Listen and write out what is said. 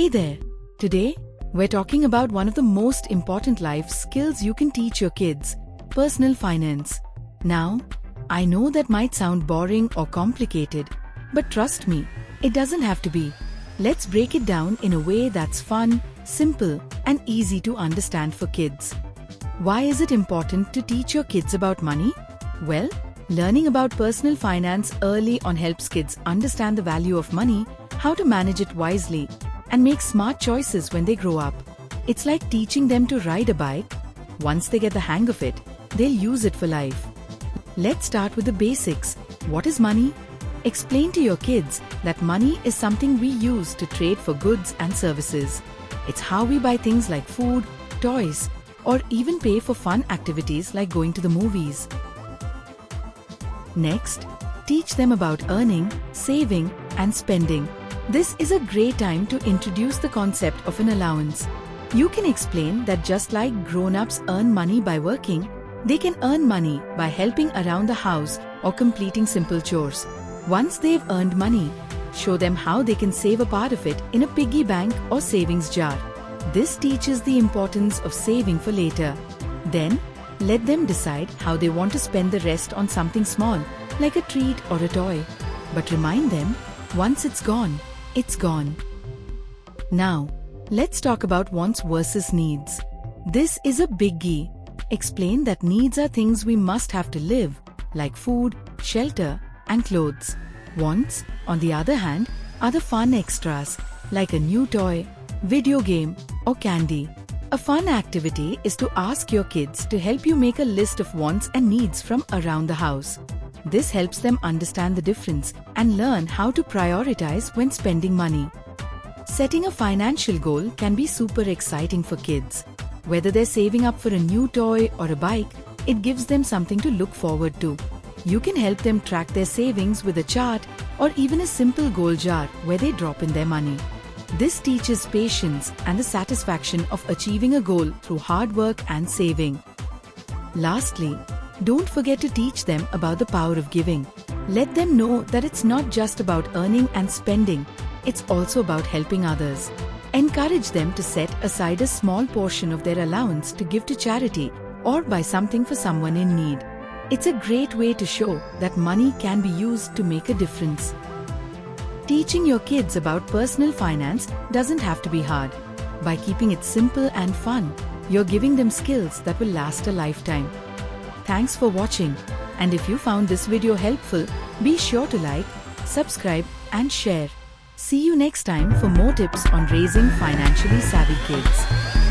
Hey there! Today, we're talking about one of the most important life skills you can teach your kids, personal finance. Now, I know that might sound boring or complicated, but trust me, it doesn't have to be. Let's break it down in a way that's fun, simple, and easy to understand for kids. Why is it important to teach your kids about money? Well, learning about personal finance early on helps kids understand the value of money, how to manage it wisely, and make smart choices when they grow up. It's like teaching them to ride a bike. Once they get the hang of it, they'll use it for life. Let's start with the basics. What is money? Explain to your kids that money is something we use to trade for goods and services. It's how we buy things like food, toys, or even pay for fun activities like going to the movies. Next, teach them about earning, saving, and spending. This is a great time to introduce the concept of an allowance. You can explain that just like grown-ups earn money by working, they can earn money by helping around the house or completing simple chores. Once they've earned money, show them how they can save a part of it in a piggy bank or savings jar. This teaches the importance of saving for later. Then, let them decide how they want to spend the rest on something small, like a treat or a toy. But remind them, once it's gone, it's gone. Now, let's talk about wants versus needs. This is a biggie. Explain that needs are things we must have to live, like food, shelter, and clothes. Wants, on the other hand, are the fun extras, like a new toy, video game, or candy. A fun activity is to ask your kids to help you make a list of wants and needs from around the house. This helps them understand the difference and learn how to prioritize when spending money. Setting a financial goal can be super exciting for kids. Whether they're saving up for a new toy or a bike, it gives them something to look forward to. You can help them track their savings with a chart or even a simple goal jar where they drop in their money. This teaches patience and the satisfaction of achieving a goal through hard work and saving. Lastly, don't forget to teach them about the power of giving. Let them know that it's not just about earning and spending, it's also about helping others. Encourage them to set aside a small portion of their allowance to give to charity or buy something for someone in need. It's a great way to show that money can be used to make a difference. Teaching your kids about personal finance doesn't have to be hard. By keeping it simple and fun, you're giving them skills that will last a lifetime. Thanks for watching, and if you found this video helpful, be sure to like, subscribe, and share. See you next time for more tips on raising financially savvy kids.